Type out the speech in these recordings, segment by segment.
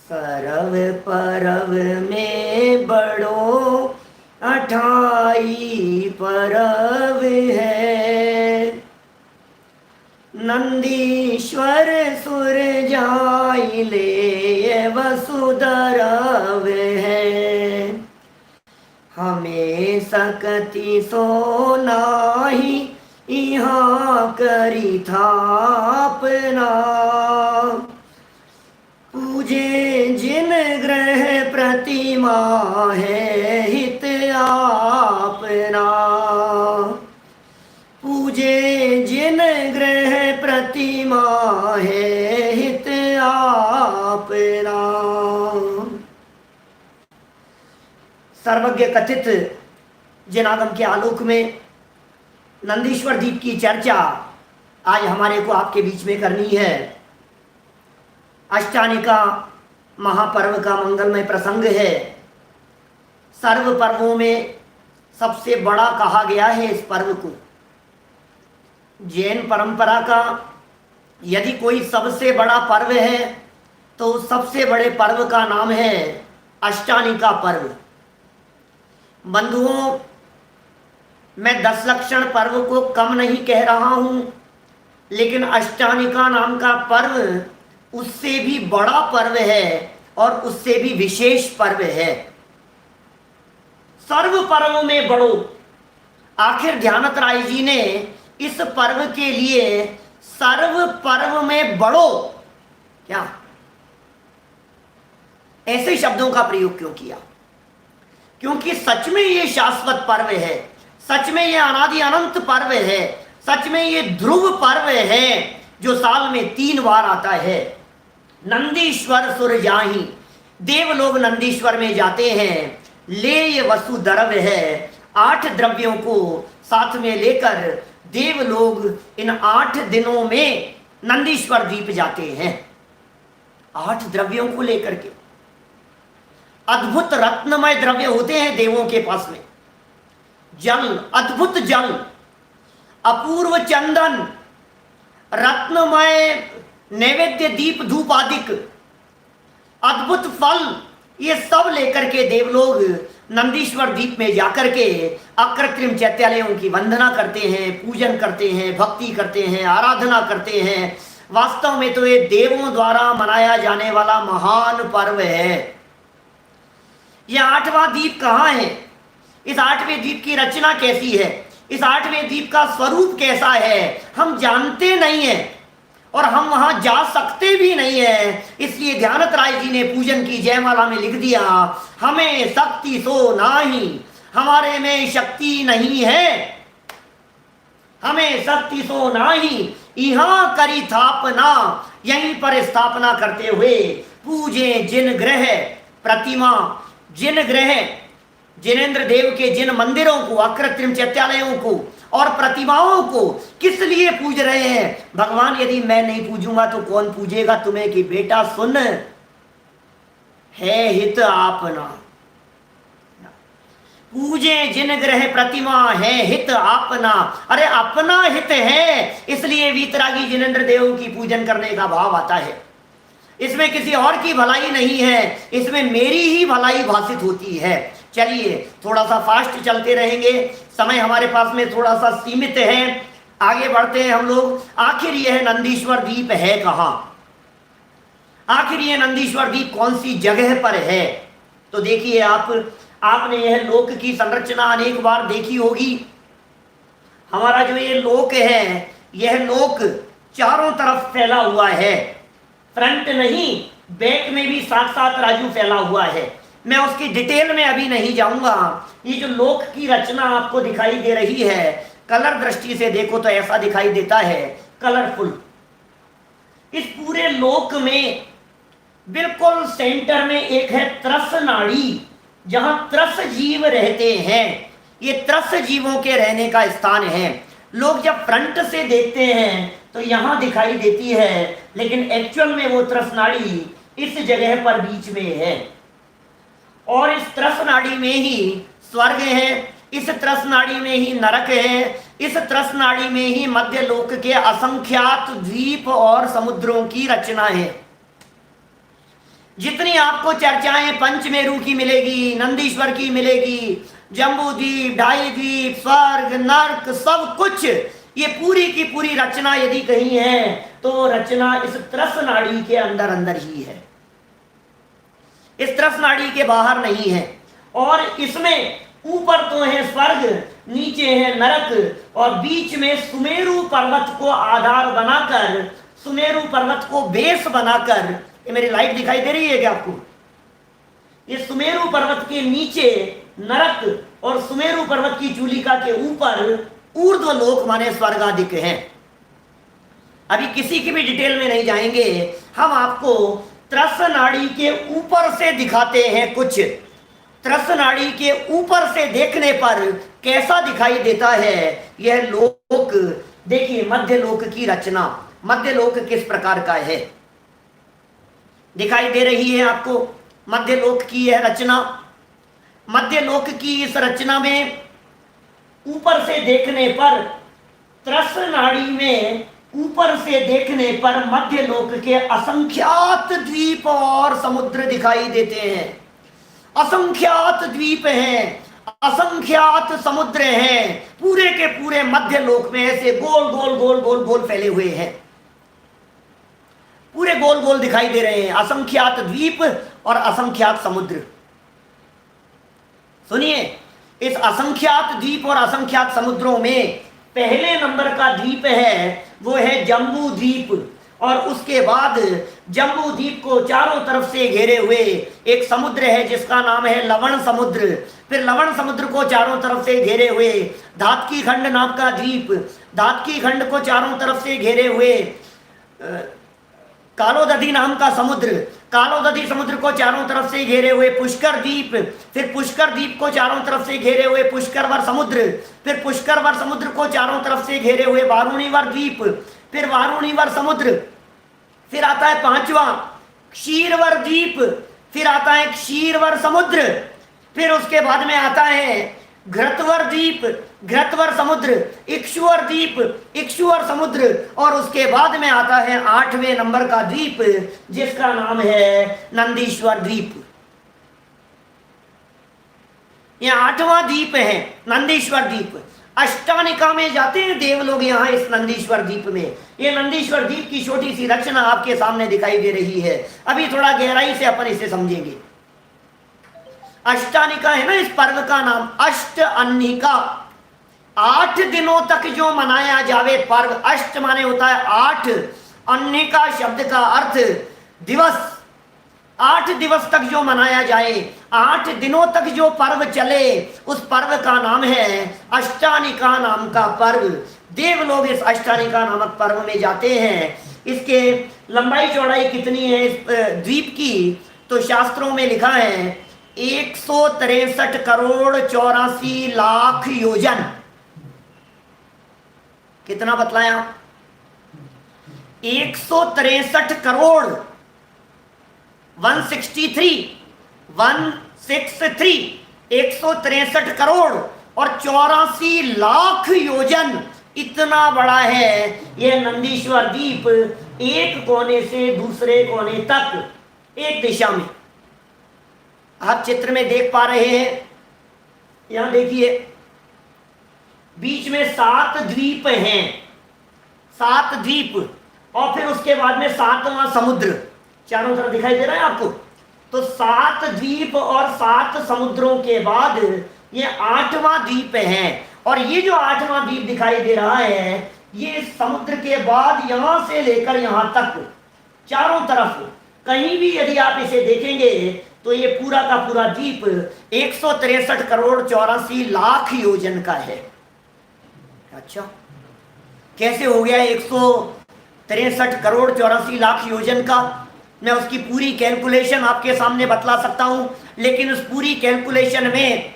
सरव परव में बड़ो 28 परव है। नंदीश्वर सुर जाई ले वसुधरव है। हमें सकति सो नाही यहाँ करी थापना। पूजे जिन ग्रह प्रतिमा है हित आपना। पूजे जिन ग्रह प्रतिमा है हित आपना। सर्वज्ञ कथित जिनागम के आलोक में नंदीश्वर दीप की चर्चा आज हमारे को आपके बीच में करनी है। अष्टानिका महापर्व का मंगलमय प्रसंग है। सर्व पर्वों में सबसे बड़ा कहा गया है इस पर्व को। जैन परंपरा का यदि कोई सबसे बड़ा पर्व है तो सबसे बड़े पर्व का नाम है अष्टानिका पर्व। बंधुओं, मैं 10 लक्षण पर्व को कम नहीं कह रहा हूं, लेकिन अष्टानिका नाम का पर्व उससे भी बड़ा पर्व है और उससे भी विशेष पर्व है। सर्व पर्वों में बड़ो, आखिर ध्यानत राय जी ने इस पर्व के लिए सर्व पर्व में बड़ो क्या ऐसे शब्दों का प्रयोग क्यों किया? क्योंकि सच में ये शाश्वत पर्व है, सच में ये अनादि अनंत पर्व है, सच में ये ध्रुव पर्व है जो साल में 3 बार आता है। नंदीश्वर सुर जाही, देवलोग नंदीश्वर में जाते हैं। ले ये वसुधरव है, 8 द्रव्यों को साथ में लेकर देवलोग इन 8 दिनों में नंदीश्वर द्वीप जाते हैं। 8 द्रव्यों को लेकर के अद्भुत रत्नमय द्रव्य होते हैं देवों के पास में। जल, अद्भुत जल, अपूर्व चंदन, रत्नमय नैवेद्य दीप धूप आदिक, अद्भुत फल, ये सब लेकर के देवलोग नंदीश्वर द्वीप में जाकर के अकृत्रिम चैत्यालयों की वंदना करते हैं, पूजन करते हैं, भक्ति करते हैं, आराधना करते हैं। वास्तव में तो ये देवों द्वारा मनाया जाने वाला महान पर्व है। यह 8वां द्वीप कहाँ है? इस 8वें द्वीप की रचना कैसी है? इस 8वें द्वीप का स्वरूप कैसा है? हम जानते नहीं हैं और हम वहां जा सकते भी नहीं है। इसलिए ध्यानत राय जी ने पूजन की जयमाला में लिख दिया, हमें शक्ति सो नाही, हमारे में शक्ति नहीं है, हमें शक्ति सो नाही, यहाँ करी स्थापना, यहीं पर स्थापना करते हुए पूजे जिन ग्रह प्रतिमा, जिन ग्रह जिनेन्द्र देव के जिन मंदिरों को, अकृत्रिम चैत्यालयों को और प्रतिमाओं को किस लिए पूज रहे हैं? भगवान, यदि मैं नहीं पूजूंगा तो कौन पूजेगा तुम्हें? कि बेटा सुन, है हित आपना। पूजे जिन ग्रह प्रतिमा है हित आपना। अरे अपना हित है, इसलिए वीतरागी जिनेन्द्र देव की पूजन करने का भाव आता है। इसमें किसी और की भलाई नहीं है, इसमें मेरी ही भलाई भाषित होती है। चलिए थोड़ा सा फास्ट चलते रहेंगे, समय हमारे पास में थोड़ा सा सीमित है, आगे बढ़ते हैं हम लोग। आखिर यह नंदीश्वर द्वीप है कहाँ? आखिर यह नंदीश्वर द्वीप कौन सी जगह पर है? तो देखिए, आपने यह लोक की संरचना अनेक बार देखी होगी। हमारा जो ये लोक है, यह लोक चारों तरफ फैला हुआ है, फ्रंट नहीं बैक में भी साथ साथ राजू फैला हुआ है। मैं उसकी डिटेल में अभी नहीं जाऊंगा। ये जो लोक की रचना आपको दिखाई दे रही है, कलर दृष्टि से देखो तो ऐसा दिखाई देता है, कलरफुल। इस पूरे लोक में बिल्कुल सेंटर में एक है त्रस नाड़ी, जहां त्रस जीव रहते हैं। ये त्रस जीवों के रहने का स्थान है। लोग जब फ्रंट से देखते हैं तो यहां दिखाई देती है, लेकिन एक्चुअल में वो त्रस नाड़ी इस जगह पर बीच में है। और इस त्रस नाड़ी में ही स्वर्ग है, इस त्रस नाड़ी में ही नरक है, इस त्रस नाड़ी में ही मध्य लोक के असंख्यात द्वीप और समुद्रों की रचना है। जितनी आपको चर्चाएं पंचमेरु की मिलेगी, नंदीश्वर की मिलेगी, जम्बूद्वीप, ढाई द्वीप, स्वर्ग, नर्क, सब कुछ, ये पूरी की पूरी रचना यदि कहीं है तो रचना इस त्रस नाड़ी के अंदर अंदर ही है, इस त्रस नाड़ी के बाहर नहीं है। और इसमें ऊपर तो है स्वर्ग, नीचे है नरक, और बीच में सुमेरु पर्वत को आधार बनाकर, सुमेरु पर्वत को बेस बनाकर, ये मेरी लाइट दिखाई दे रही है क्या आपको? ये सुमेरु पर्वत के नीचे नरक और सुमेरु पर्वत की चूलिका के ऊपर ऊर्ध्व लोक माने स्वर्गादिक हैं। अभी किसी की भी डिटेल में नहीं जाएंगे, हम आपको त्रस नाड़ी के ऊपर से दिखाते हैं कुछ। त्रस नाड़ी के ऊपर से देखने पर कैसा दिखाई देता है यह लोक। देखिए मध्य लोक की रचना, मध्य लोक किस प्रकार का है दिखाई दे रही है आपको। मध्य लोक की यह रचना, मध्य लोक की इस रचना में ऊपर से देखने पर, त्रस नाड़ी में ऊपर से देखने पर मध्य लोक के असंख्यात द्वीप और समुद्र दिखाई देते हैं। असंख्यात द्वीप हैं, असंख्यात समुद्र हैं, पूरे के पूरे मध्य लोक में ऐसे गोल गोल गोल गोल गोल फैले हुए हैं, पूरे गोल गोल दिखाई दे रहे हैं। असंख्यात द्वीप और असंख्यात समुद्र। सुनिए, इस असंख्यात द्वीप और असंख्यात समुद्रों में पहले नंबर का द्वीप है वो है जम्बू द्वीप, और उसके बाद जम्बू द्वीप को चारों तरफ से घेरे हुए एक समुद्र है जिसका नाम है लवण समुद्र। फिर लवण समुद्र को चारों तरफ से घेरे हुए धातकी खंड नाम का द्वीप, धातकी खंड को चारों तरफ से घेरे हुए कालोदधी नाम का समुद्र, कालोदधी समुद्र को चारों तरफ से घेरे हुए पुष्कर द्वीप, फिर पुष्कर द्वीप को चारों तरफ से घेरे हुए पुष्करवर समुद्र, फिर पुष्करवर समुद्र को चारों तरफ से घेरे हुए वारुणीवर द्वीप, फिर वारुणीवर समुद्र, फिर आता है पांचवा क्षीरवर द्वीप, फिर आता है क्षीरवर समुद्र, फिर उसके बाद में आता है घृतवर द्वीप, घृतवर समुद्र, इक्षुवर द्वीप, इक्षुवर समुद्र, और उसके बाद में आता है 8वें नंबर का द्वीप जिसका नाम है नंदीश्वर द्वीप। यह 8वां द्वीप है नंदीश्वर द्वीप। अष्टानिका में जाते हैं देव लोग यहाँ इस नंदीश्वर द्वीप में। ये नंदीश्वर द्वीप की छोटी सी रचना आपके सामने दिखाई दे रही है। अभी थोड़ा गहराई से अपन इसे समझेंगे। अष्टानिका है ना इस पर्व का नाम, अष्ट अन्निका, 8 दिनों तक जो मनाया जावे पर्व। अष्ट माने होता है 8, अन्निका शब्द का अर्थ दिवस, 8 दिवस तक जो मनाया जाए, 8 दिनों तक जो पर्व चले, उस पर्व का नाम है अष्टानिका नाम का पर्व। देव लोग इस अष्टानिका नामक पर्व में जाते हैं। इसके लंबाई चौड़ाई कितनी है इस द्वीप की, तो शास्त्रों में लिखा है 163 करोड़ 84 लाख योजन। कितना बतलाया? 163 करोड़ 163 करोड़ और 84 लाख योजन, इतना बड़ा है यह नंदीश्वर द्वीप। एक कोने से दूसरे कोने तक, एक दिशा में। आप चित्र में देख पा रहे हैं, यहां देखिए बीच में 7 द्वीप हैं, 7 द्वीप, और फिर उसके बाद में 7वां समुद्र चारों तरफ दिखाई दे रहा है आपको। तो 7 द्वीप और 7 समुद्रों के बाद ये 8वां द्वीप है। और ये जो 8वां द्वीप दिखाई दे रहा है, ये समुद्र के बाद यहां से लेकर यहां तक चारों तरफ कहीं भी यदि आप इसे देखेंगे तो ये पूरा का पूरा द्वीप 163 करोड़ 84 लाख योजन का है। अच्छा, कैसे हो गया 163 करोड़ 84 लाख योजन का? मैं उसकी पूरी कैलकुलेशन आपके सामने बतला सकता हूं, लेकिन उस पूरी कैलकुलेशन में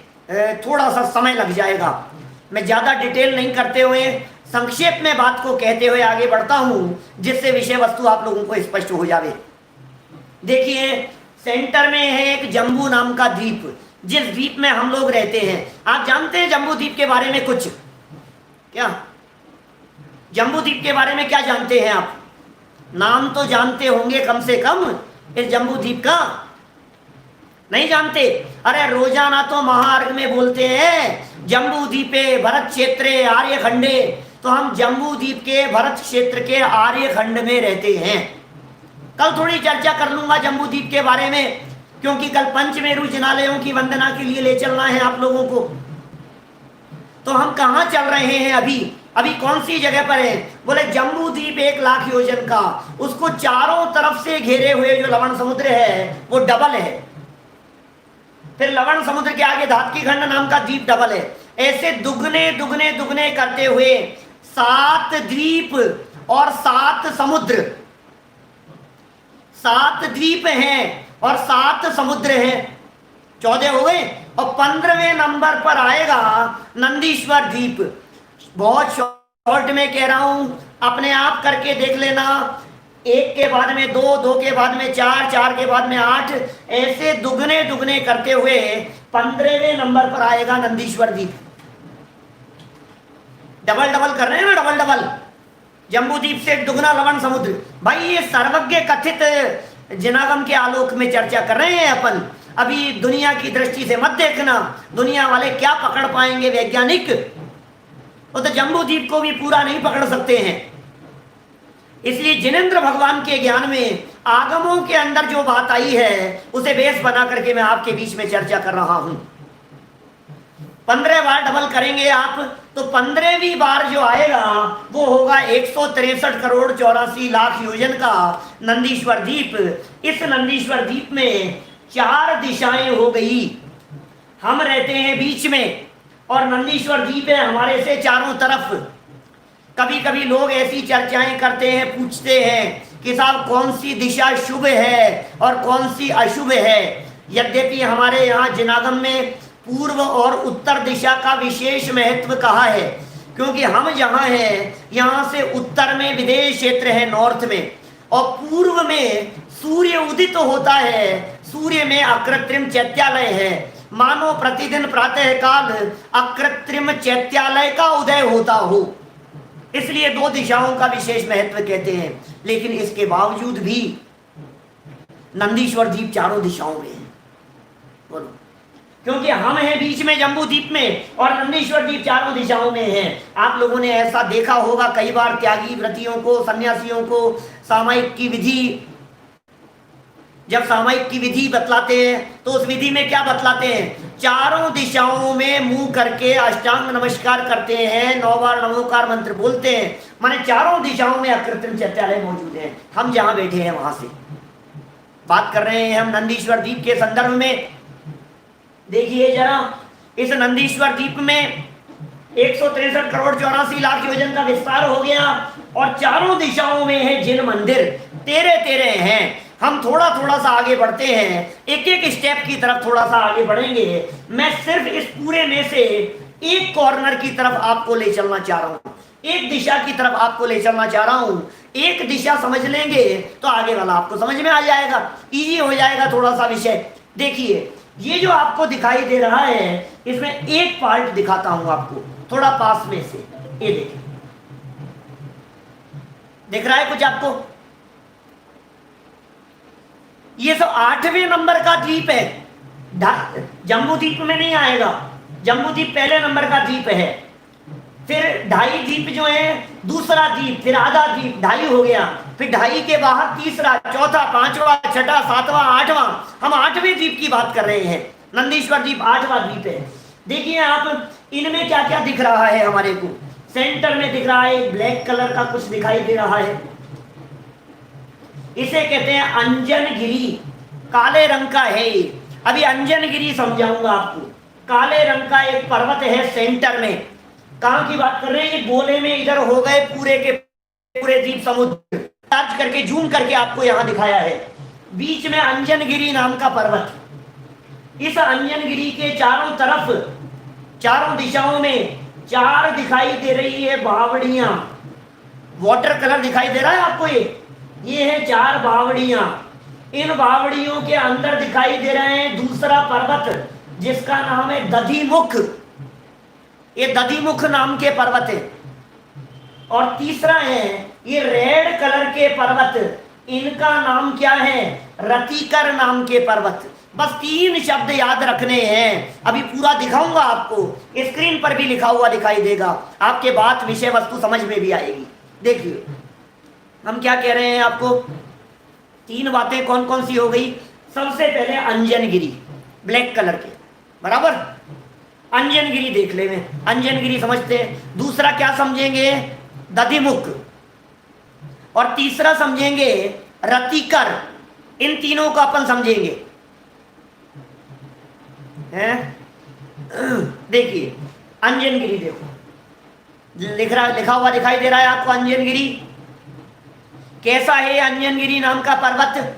थोड़ा सा समय लग जाएगा। मैं ज्यादा डिटेल नहीं करते हुए संक्षेप में बात को कहते हुए आगे बढ़ता हूं, जिससे विषय वस्तु आप लोगों को स्पष्ट हो जावे। देखिए, सेंटर में है एक जम्बू नाम का द्वीप, जिस द्वीप में हम लोग रहते हैं। आप जानते हैं जम्बू द्वीप के बारे में कुछ? क्या जम्बू द्वीप के बारे में क्या जानते हैं आप? नाम तो जानते होंगे कम से कम, इस जम्बू द्वीप का? नहीं जानते? अरे रोजाना तो महार्घ में बोलते हैं जम्बू द्वीपे भरत क्षेत्रे आर्य खंडे, तो हम जम्बू द्वीप के भरत क्षेत्र के आर्य खंड में रहते हैं। कल थोड़ी चर्चा कर लूंगा जम्बू द्वीप के बारे में, क्योंकि कल पंचमेरु जिनालयों की वंदना के लिए ले चलना है आप लोगों को। तो हम कहाँ चल रहे हैं अभी? अभी कौन सी जगह पर है? बोले जम्बू द्वीप 1,00,000 योजन का, उसको चारों तरफ से घेरे हुए जो लवण समुद्र है वो डबल है। फिर लवण समुद्र के आगे धातकी खंड नाम का द्वीप डबल है। ऐसे दुगने दुगने दुगने करते हुए 7 द्वीप और 7 समुद्र, 7 द्वीप हैं और 7 समुद्र हैं, 14 हो गए। और 15वें नंबर पर आएगा नंदीश्वर द्वीप। बहुत शॉर्ट में कह रहा हूं, अपने आप करके देख लेना। 1 के बाद में 2, 2 के बाद में 4, 4 के बाद में 8, ऐसे दुगने दुगने करते हुए 15वें नंबर पर आएगा नंदीश्वर द्वीप। डबल डबल कर रहे हैं ना, डबल डबल। जम्बू द्वीप से दुगना लवण समुद्र। भाई ये सर्वज्ञ कथित जिनागम के आलोक में चर्चा कर रहे हैं अपन। अभी दुनिया की दृष्टि से मत देखना, दुनिया वाले क्या पकड़ पाएंगे वैज्ञानिक, वो तो जम्बू द्वीप को भी पूरा नहीं पकड़ सकते हैं। इसलिए जिनेंद्र भगवान के ज्ञान में आगमों के अंदर जो बात आई है उसे बेस बना करके मैं आपके बीच में चर्चा कर रहा हूं। 15 बार डबल करेंगे आप, तो 15वीं बार जो आएगा वो होगा 163 करोड़ 84 लाख योजन का नंदीश्वर द्वीप। इस नंदीश्वर द्वीप में 4 दिशाएं हो गई। हम रहते हैं बीच में और नंदीश्वर द्वीप है हमारे से चारों तरफ। कभी कभी लोग ऐसी चर्चाएं करते हैं, पूछते हैं कि साहब कौन सी दिशा शुभ है और कौन सी अशुभ है। यद्यपि हमारे यहाँ जिनागम में पूर्व और उत्तर दिशा का विशेष महत्व कहा है, क्योंकि हम जहाँ हैं यहाँ से उत्तर में विदेश क्षेत्र है, नॉर्थ में, और पूर्व में सूर्य उदित होता है, सूर्य में अकृत्रिम चैत्यालय है। मानो प्रतिदिन प्रातः काल अकृत्रिम चैत्यालय का उदय होता हो, इसलिए 2 दिशाओं का विशेष महत्व कहते हैं। लेकिन इसके बावजूद भी नंदीश्वर द्वीप चारों दिशाओं में है। बोलो, क्योंकि हम हैं बीच में जम्बू द्वीप में और नंदीश्वर द्वीप चारों दिशाओं में है। आप लोगों ने ऐसा देखा होगा कई बार, त्यागी व्रतियों को, सन्यासियों को सामायिक की विधि, जब सामायिक की विधि बतलाते हैं तो उस विधि में क्या बतलाते हैं? चारों दिशाओं में मुंह करके अष्टांग नमस्कार करते हैं, 9 बार नमोकार मंत्र बोलते हैं। माने चारों दिशाओं में अकृत्रिम चैत्यालय मौजूद है। हम जहां बैठे हैं वहां से बात कर रहे हैं हम नंदीश्वर द्वीप के संदर्भ में। देखिए जरा, इस नंदीश्वर द्वीप में 163 करोड़ 84 लाख योजन का विस्तार हो गया और चारों दिशाओं में है जिन मंदिर, 13 हैं। हम थोड़ा थोड़ा सा आगे बढ़ते हैं, एक एक स्टेप की तरफ थोड़ा सा आगे बढ़ेंगे। मैं सिर्फ इस पूरे में से एक कॉर्नर की तरफ आपको ले चलना चाह रहा हूं, एक दिशा की तरफ आपको ले चलना चाह रहा हूं। एक दिशा समझ लेंगे तो आगे वाला आपको समझ में आ जाएगा, इजी हो जाएगा थोड़ा सा विषय। देखिए, ये जो आपको दिखाई दे रहा है, इसमें एक पार्ट दिखाता हूं आपको थोड़ा पास में से। ये देखिए, दिख रहा है कुछ आपको? ये सब 8वें नंबर का द्वीप है। जम्बू द्वीप में नहीं आएगा, जम्बू द्वीप पहले नंबर का द्वीप है। फिर 2.5 द्वीप जो है दूसरा द्वीप, फिर आधा द्वीप 2.5 हो गया, फिर 2.5 के बाहर तीसरा, चौथा, 5वां, 6वां, 7वां, 8वां। हम 8वें द्वीप की बात कर रहे हैं। नंदीश्वर द्वीप 8वां द्वीप है। देखिए आप, इनमें क्या क्या दिख रहा है हमारे को। सेंटर में दिख रहा है ब्लैक कलर का कुछ दिखाई दे रहा है, इसे कहते हैं अंजनगिरी, काले रंग का है ये। अभी अंजनगिरी समझाऊंगा आपको। काले रंग का एक पर्वत है सेंटर में। कहां की बात कर रहे हैं? ये गोले में इधर हो गए पूरे के पूरे द्वीप समुद्र। सर्च करके जूम करके आपको यहां दिखाया है। बीच में अंजनगिरी नाम का पर्वत। इस अंजनगिरी के चारों तरफ, चारों दिशाओं में 4 दिखाई दे रही है बावड़ियां। वाटर कलर दिखाई दे रहा है आपको? ये है 4 बावड़ियां। इन बावड़ियों के अंदर दिखाई दे रहे हैं दूसरा पर्वत जिसका नाम है दधिमुख। ये दधिमुख नाम के पर्वत है। और तीसरा है ये रेड कलर के पर्वत, इनका नाम क्या है? रतिकर नाम के पर्वत। बस 3 शब्द याद रखने हैं, अभी पूरा दिखाऊंगा आपको, स्क्रीन पर भी लिखा हुआ दिखाई देगा, आपके बात विषय वस्तु समझ में भी आएगी। देखिए हम क्या कह रहे हैं आपको, 3 बातें कौन कौन सी हो गई। सबसे पहले अंजनगिरी, ब्लैक कलर के, बराबर, अंजनगिरी देख ले में, अंजनगिरी समझते हैं। दूसरा क्या समझेंगे? दधिमुख। और तीसरा समझेंगे रतिकर। इन तीनों को अपन समझेंगे हैं। देखिए अंजनगिरी, देखो लिखा हुआ दिखाई दे रहा है आपको अंजनगिरी। कैसा है अंजनगिरी नाम का पर्वत?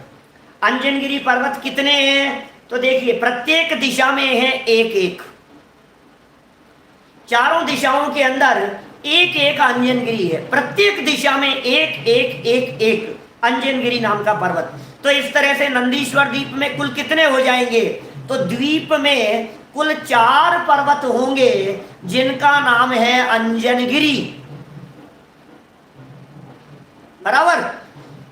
अंजनगिरी पर्वत कितने हैं? तो देखिए प्रत्येक दिशा में है एक एक, चारों दिशाओं के अंदर एक एक अंजनगिरी है, प्रत्येक दिशा में एक एक एक एक अंजनगिरी नाम का पर्वत। तो इस तरह से नंदीश्वर द्वीप में कुल कितने हो जाएंगे? तो द्वीप में कुल 4 पर्वत होंगे जिनका नाम है अंजनगिरी, बराबर।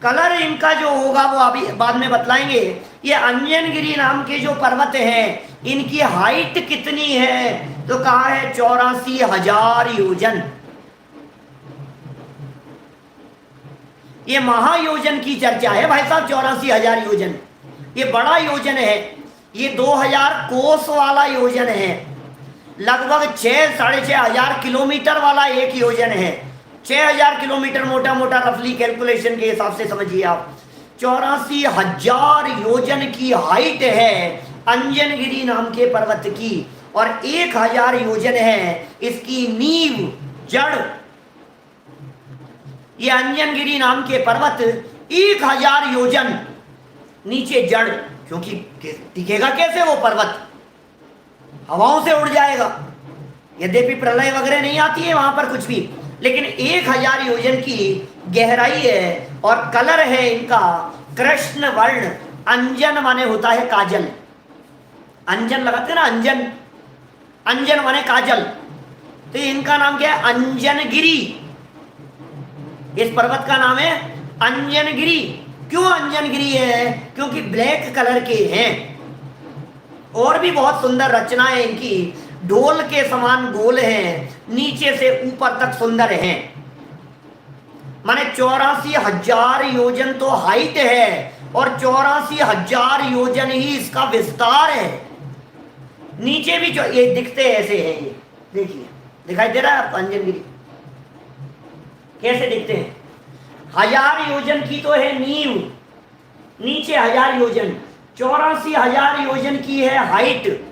कलर इनका जो होगा वो अभी बाद में बतलाएंगे। ये अंजनगिरी नाम के जो पर्वत हैं इनकी हाइट कितनी है? तो कहा है 84,000 योजन। ये महायोजन की चर्चा है भाई साहब, 84,000 योजन। ये बड़ा योजन है, ये 2000 कोस वाला योजन है, लगभग 6-6,500 किलोमीटर वाला एक योजन है। 6,000 किलोमीटर मोटा मोटा रफली कैलकुलेशन के हिसाब से समझिए आप। 84,000 योजन की हाइट है अंजनगिरी नाम के पर्वत की, और 1,000 योजन है इसकी नींव, जड़। ये अंजनगिरी नाम के पर्वत 1,000 योजन नीचे जड़, क्योंकि टिकेगा कैसे वो पर्वत? हवाओं से उड़ जाएगा। यद्यपि प्रलय वगैरह नहीं आती है वहां पर कुछ भी, लेकिन 1,000 योजन की गहराई है। और कलर है इनका कृष्ण वर्ण। अंजन माने होता है काजल, अंजन लगाते ना, अंजन, अंजन माने काजल। तो इनका नाम क्या है? अंजनगिरी। इस पर्वत का नाम है अंजनगिरी। क्यों अंजनगिरी है? क्योंकि ब्लैक कलर के हैं। और भी बहुत सुंदर रचनाएं इनकी, ढोल के समान गोल हैं, नीचे से ऊपर तक सुंदर हैं। माने 84,000 योजन तो हाइट है और 84,000 योजन ही इसका विस्तार है। नीचे भी जो ये दिखते ऐसे हैं, ये देखिए दिखाई दे रहा है आपको अंजनगिरी कैसे दिखते हैं। 1000 योजन की तो है नींव, नीचे 1000 योजन, 84,000 योजन की है हाइट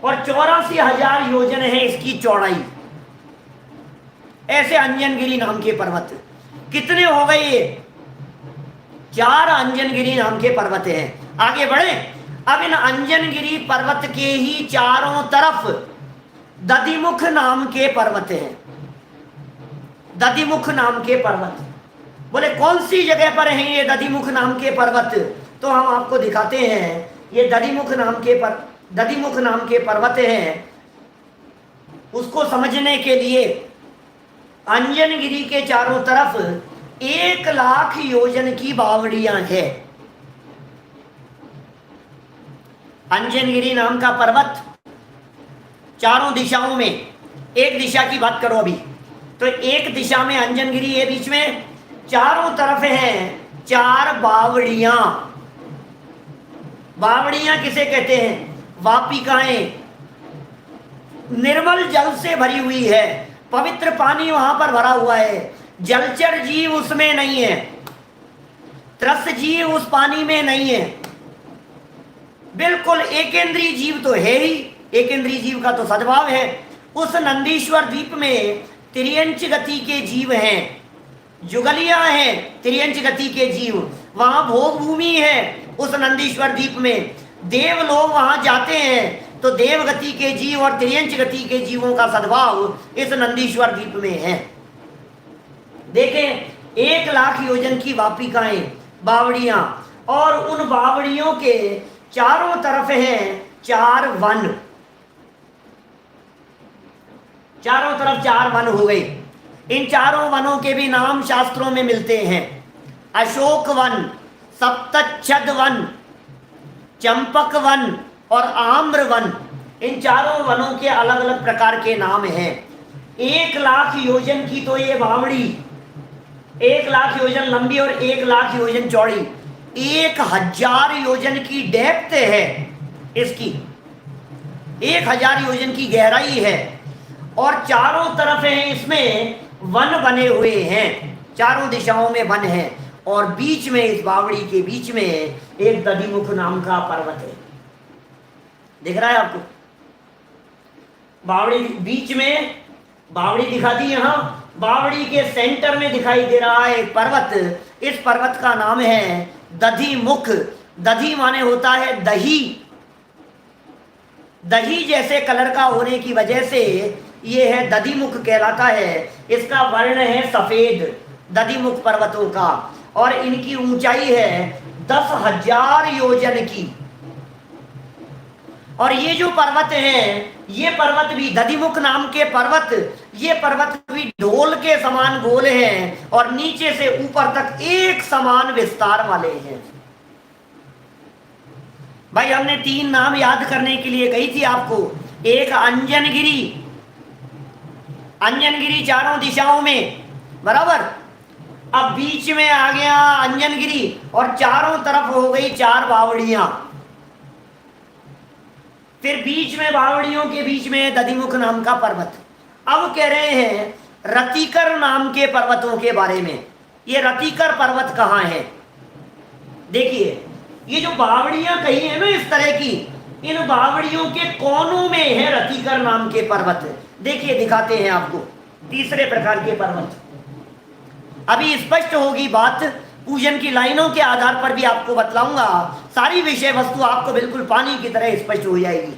और 84,000 योजन है इसकी चौड़ाई। ऐसे अंजनगिरी नाम के पर्वत कितने हो गए? ये 4 अंजनगिरी नाम के पर्वत हैं। आगे बढ़े, अब इन अंजनगिरी पर्वत के ही चारों तरफ दधिमुख नाम के पर्वत हैं। दधिमुख नाम के पर्वत, बोले कौन सी जगह पर हैं ये दधिमुख नाम के पर्वत? तो हम आपको दिखाते हैं। ये दधिमुख नाम के पर्वत हैं। उसको समझने के लिए अंजनगिरी के चारों तरफ 1,00,000 योजन की बावड़ियां हैं। अंजनगिरी नाम का पर्वत चारों दिशाओं में, एक दिशा की बात करो अभी, तो एक दिशा में अंजनगिरी है, बीच में चारों तरफ हैं 4 बावड़ियां। बावड़ियां किसे कहते हैं? वापिकाएं। निर्मल जल से भरी हुई है, पवित्र पानी वहां पर भरा हुआ है, जलचर जीव उसमें नहीं है, त्रस जीव उस पानी में नहीं है, बिल्कुल एकेंद्रीय जीव तो है ही, एकेंद्रीय जीव का तो सद्भाव है। उस नंदीश्वर द्वीप में त्रियंच गति के जीव हैं, जुगलियां हैं, त्रियंच गति के जीव। वहां भोग भूमि है उस नंदीश्वर द्वीप में, देव लोग वहां जाते हैं, तो देव गति के जीव और त्रियंच गति के जीवों का सद्भाव इस नंदीश्वर द्वीप में है। देखें 1,00,000 योजन की वापिकाएं, बावड़ियां, और उन बावड़ियों के चारों तरफ हैं 4 वन। चारों तरफ 4 वन हो गए। इन चारों वनों के भी नाम शास्त्रों में मिलते हैं। अशोक वन, सप्तच्छद वन, चंपक वन और आम्र वन, इन चारों वनों के अलग अलग प्रकार के नाम हैं। 1,00,000 योजन की तो ये बावड़ी, 1,00,000 योजन लंबी और 1,00,000 योजन चौड़ी, 1,000 योजन की डेप्थ है इसकी, 1,000 योजन की गहराई है, और चारों तरफ हैं इसमें वन बने हुए हैं, चारों दिशाओं में वन है, और बीच में, इस बावड़ी के बीच में एक दधिमुख नाम का पर्वत है। दिख रहा है आपको? बावड़ी बीच में, बावड़ी दिखा दी यहां, बावड़ी के सेंटर में दिखाई दे रहा है एक पर्वत। इस पर्वत का नाम है दधिमुख। दधि माने होता है दही, दही जैसे कलर का होने की वजह से ये है दधिमुख कहलाता है। इसका वर्ण है सफेद, दधिमुख पर्वतों का, और इनकी ऊंचाई है 10,000 योजन की। और ये जो पर्वत हैं, ये पर्वत भी, दधिमुख नाम के पर्वत, ये पर्वत भी ढोल के समान गोल हैं और नीचे से ऊपर तक एक समान विस्तार वाले हैं। भाई हमने 3 नाम याद करने के लिए कही थी आपको। एक अंजनगिरी, अंजनगिरी चारों दिशाओं में, बराबर। अब बीच में आ गया अंजनगिरी और चारों तरफ हो गई 4 बावड़ियां। फिर बीच में, बावड़ियों के बीच में दधिमुख नाम का पर्वत। अब कह रहे हैं रतिकर नाम के पर्वतों के बारे में। ये रतिकर पर्वत कहाँ है? देखिए, ये जो बावड़ियां कही है ना इस तरह की, इन बावड़ियों के कोनों में है रतिकर नाम के पर्वत। देखिए, दिखाते हैं आपको तीसरे प्रकार के पर्वत। अभी स्पष्ट होगी बात, पूजन की लाइनों के आधार पर भी आपको बतलाऊंगा। सारी विषय वस्तु आपको बिल्कुल पानी की तरह स्पष्ट हो जाएगी,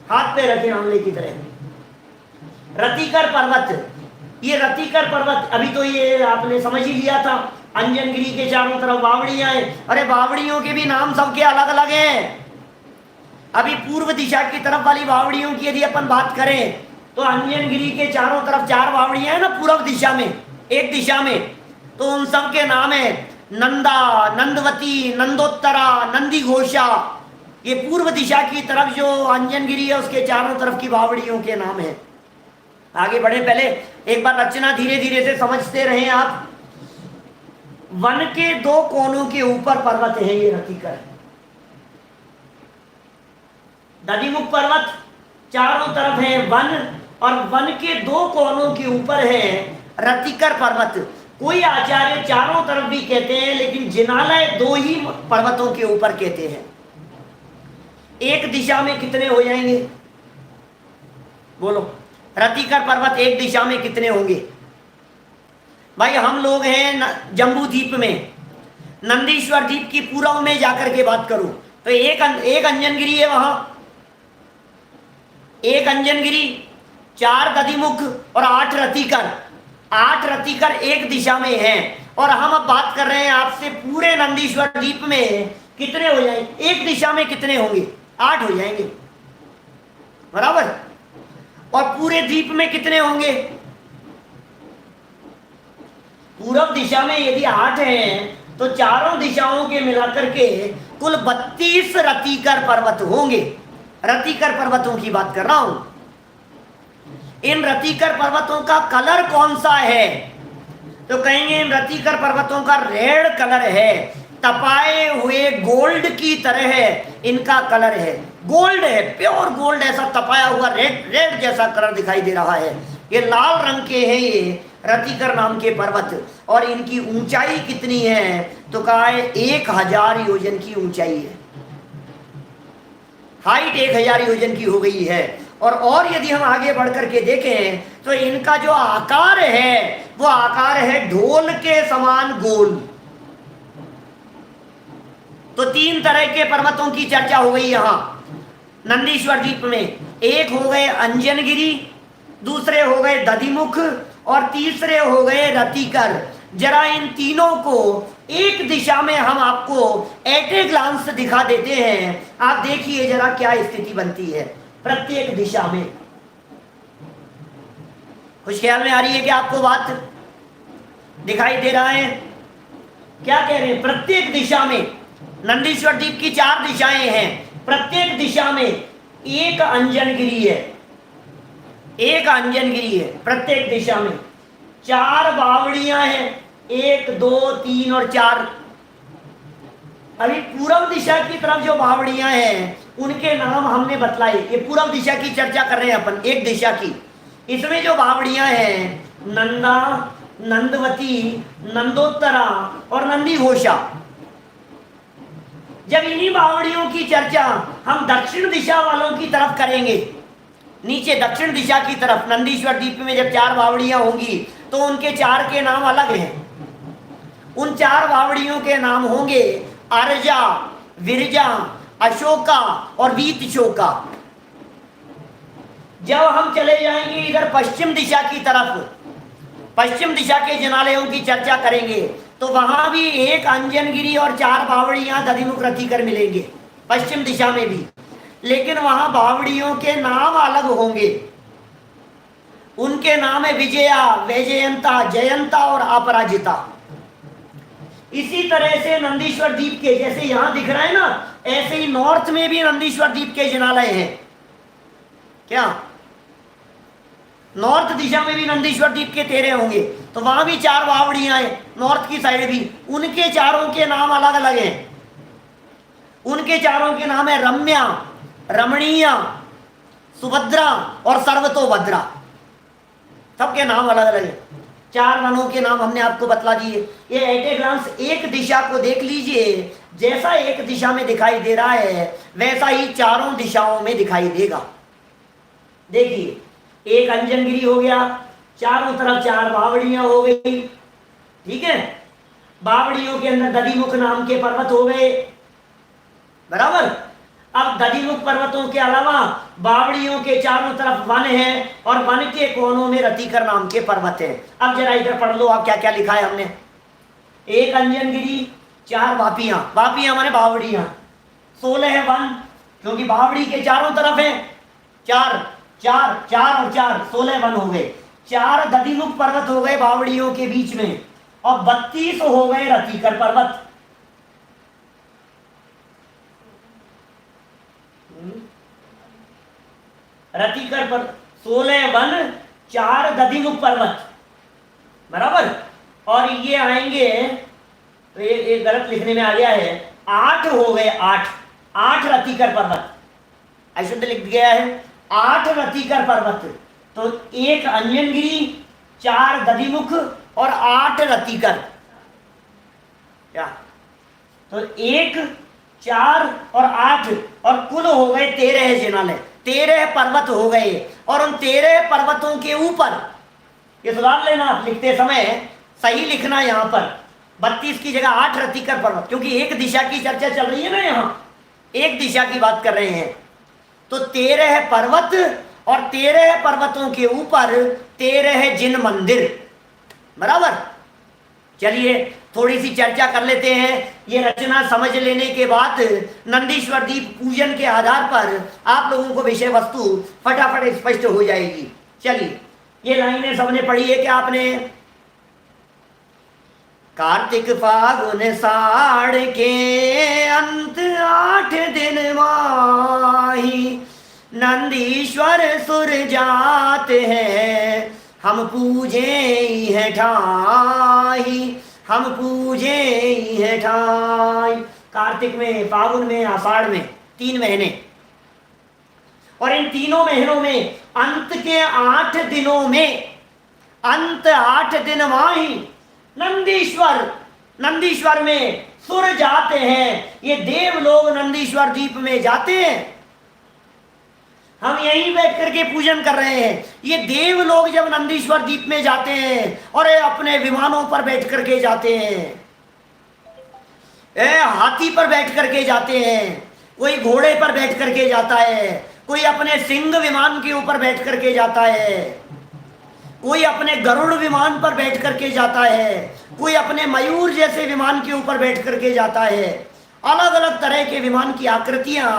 हाथ पे रखे आंवले की तरह। रतिकर पर्वत, ये रतिकर पर्वत, अभी तो ये आपने समझ ही लिया था, अंजनगिरी के चारों तरफ बावड़ियां हैं। अरे बावड़ियों के भी नाम सबके अलग अलग हैं। अभी पूर्व दिशा की तरफ वाली बावड़ियों की यदि अपन बात करें तो अंजनगिरी के चारों तरफ 4 बावड़ियां हैं ना पूर्व दिशा में, एक दिशा में, तो उन सब के नाम है नंदा, नंदवती, नंदोत्तरा, नंदी घोषा। ये पूर्व दिशा की तरफ जो अंजनगिरी है उसके चारों तरफ की बावड़ियों के नाम है। आगे बढ़े, पहले एक बार रचना धीरे धीरे से समझते रहें आप। वन के 2 कोनों के ऊपर पर्वत है ये रतिकर, दधिमुख पर्वत चारों तरफ है वन, और वन के 2 कोनों के ऊपर है रतिकर पर्वत। कोई आचार्य चारों तरफ भी कहते हैं, लेकिन जिनालय 2 ही पर्वतों के ऊपर कहते हैं। एक दिशा में कितने हो जाएंगे? बोलो, रतिकर पर्वत एक दिशा में कितने होंगे? भाई हम लोग हैं जम्बू द्वीप में, नंदीश्वर द्वीप की पूर्व में जाकर के बात करूं तो एक अंजनगिरी है वहां, एक अंजनगिरी, 4 दधिमुख और 8 रतिकर। 8 रतिकर एक दिशा में हैं, और हम अब बात कर रहे हैं आपसे पूरे नंदीश्वर द्वीप में कितने हो जाएंगे? एक दिशा में कितने होंगे? 8 हो जाएंगे, बराबर। और पूरे द्वीप में कितने होंगे? पूरब दिशा में यदि 8 हैं तो चारों दिशाओं के मिलाकर के कुल 32 रतिकर पर्वत होंगे। रतिकर पर्वतों की बात कर रहा हूं। इन रतिकर पर्वतों का कलर कौन सा है? तो कहेंगे इन रतिकर पर्वतों का रेड कलर है, तपाए हुए गोल्ड की तरह है इनका कलर है। गोल्ड है, प्योर गोल्ड, ऐसा तपाया हुआ रेड जैसा कलर दिखाई दे रहा है। ये लाल रंग के हैं ये रतिकर नाम के पर्वत। और इनकी ऊंचाई कितनी है? तो कहा है 1000 योजन की ऊंचाई है, हाइट 1000 योजन की हो गई है। और यदि हम आगे बढ़ करके देखें तो इनका जो आकार है वो आकार है ढोल के समान गोल। तो 3 तरह के पर्वतों की चर्चा हो गई यहां नंदीश्वर द्वीप में। एक हो गए अंजनगिरी, दूसरे हो गए दधिमुख, और तीसरे हो गए रतिकर। जरा इन तीनों को एक दिशा में हम आपको एट ए ग्लांस दिखा देते हैं। आप देखिए जरा क्या स्थिति बनती है प्रत्येक दिशा में। कुछ ख्याल में आ रही है कि आपको बात दिखाई दे रहा है? क्या कह रहे हैं? प्रत्येक दिशा में नंदीश्वर द्वीप की 4 दिशाएं हैं, प्रत्येक दिशा में एक अंजनगिरी है, एक अंजनगिरी है प्रत्येक दिशा में। 4 बावड़ियां हैं, 1 2 3 और 4। अभी पूर्व दिशा की तरफ जो बावड़ियां हैं उनके नाम हमने बतलाए। ये पूर्व दिशा की चर्चा कर रहे हैं अपन, एक दिशा की। इसमें जो बावड़ियां हैं नंदा, नंदवती, नंदोत्तरा और नंदी घोषा। जब इन्हीं बावड़ियों की चर्चा हम दक्षिण दिशा वालों की तरफ करेंगे, नीचे दक्षिण दिशा की तरफ नंदीश्वर द्वीप में जब 4 बावड़ियां होंगी तो उनके 4 के नाम अलग हैं। उन 4 बावड़ियों के नाम होंगे अर्जा, विरजा, अशोका और वीतशोका। जब हम चले जाएंगे इधर पश्चिम दिशा की तरफ, पश्चिम दिशा के जिनालयों की चर्चा करेंगे तो वहां भी एक अंजनगिरी और 4 बावड़ियां दधिमुख रतिकर मिलेंगे, पश्चिम दिशा में भी। लेकिन वहां बावड़ियों के नाम अलग होंगे। उनके नाम है विजया, वैजयंता, जयंता और अपराजिता। इसी तरह से नंदीश्वर द्वीप के, जैसे यहां दिख रहा है ना, ऐसे ही नॉर्थ में भी नंदीश्वर द्वीप के जिनालय हैं। क्या नॉर्थ दिशा में भी नंदीश्वर द्वीप के 13 होंगे, तो वहां भी 4 बावड़ियां हैं, नॉर्थ की साइड भी। उनके 4 के नाम अलग अलग हैं। उनके 4 के नाम है रम्या, रमणीया, सुभद्रा और सर्वतोभद्रा। सबके नाम अलग अलग हैं। 4 वनों के नाम हमने आपको बतला दिए। ये एट ए ग्लांस एक दिशा को देख लीजिए, जैसा एक दिशा में दिखाई दे रहा है वैसा ही 4 दिशाओं में दिखाई देगा। देखिए, एक अंजनगिरी हो गया, चारों तरफ 4 बावड़ियां हो गई, ठीक है। बावड़ियों के अंदर दधिमुख नाम के पर्वत हो गए, बराबर। अब दधिमुख पर्वतों के अलावा बावड़ियों के चारों तरफ वन है और वन के कोनों में रतिकर नाम के पर्वत है। अब जरा इधर पढ़ लो आप क्या क्या लिखा है हमने। एक अंजनगिरी, 4 वापियां, वापियां माने बावड़ियां, 16 वन, क्योंकि बावड़ी के चारों तरफ है 4 4 4 और 4 16 वन हो गए। 4 दधिमुख पर्वत हो गए बावड़ियों के बीच में और 32 हो गए रतिकर पर्वत। रतिकर पर 16 वन, 4 दधिमुख पर्वत, बराबर। और ये आएंगे, तो ये गलत लिखने में आ गया है, 8 हो गए, 8 रतिकर पर्वत, अशुद्ध लिख गया है। 8 रतिकर पर्वत, तो 1 अंजनगिरी, 4 दधिमुख और 8 रतिकर। क्या, तो 1 4 और 8 और कुल हो गए 13 जिनालय, 13 पर्वत हो गए। और उन 13 पर्वतों के ऊपर, ये सुधार लेना आप लिखते समय, सही लिखना यहाँ पर 32 की जगह 8 रतिकर पर्वत, क्योंकि एक दिशा की चर्चा चल रही है ना, यहाँ एक दिशा की बात कर रहे हैं। तो 13 पर्वत और 13 पर्वतों के ऊपर 13 जिन मंदिर, बराबर। चलिए थोड़ी सी चर्चा कर लेते हैं। ये रचना समझ लेने के बाद नंदीश्वर द्वीप पूजन के आधार पर आप लोगों को विषय वस्तु फटाफट स्पष्ट हो जाएगी। चलिए, ये लाइनें सबने पढ़ी है क्या आपने? कार्तिक फागुन साढ़ के अंत 8 दिन माही, नंदीश्वर सुर जात है, हम पूजे है ठाई, हम पूजे है ठाई। कार्तिक में, फागुन में, आषाढ़ में, 3 महीने। और इन तीनों महीनों में अंत के 8 दिनों में, अंत 8 दिन माही नंदीश्वर, नंदीश्वर में सुर जाते हैं। ये देव लोग नंदीश्वर द्वीप में जाते हैं। हम यहीं बैठ करके पूजन कर रहे हैं। ये देव लोग जब नंदीश्वर द्वीप में जाते हैं और अपने विमानों पर बैठ करके जाते हैं, हाथी पर बैठ करके जाते हैं, कोई घोड़े पर बैठ करके जाता है, कोई अपने सिंह विमान के ऊपर बैठ करके जाता है, कोई अपने गरुड़ विमान पर बैठ करके जाता है, कोई अपने मयूर जैसे विमान के ऊपर बैठ करके जाता है। अलग अलग तरह के विमान की आकृतियां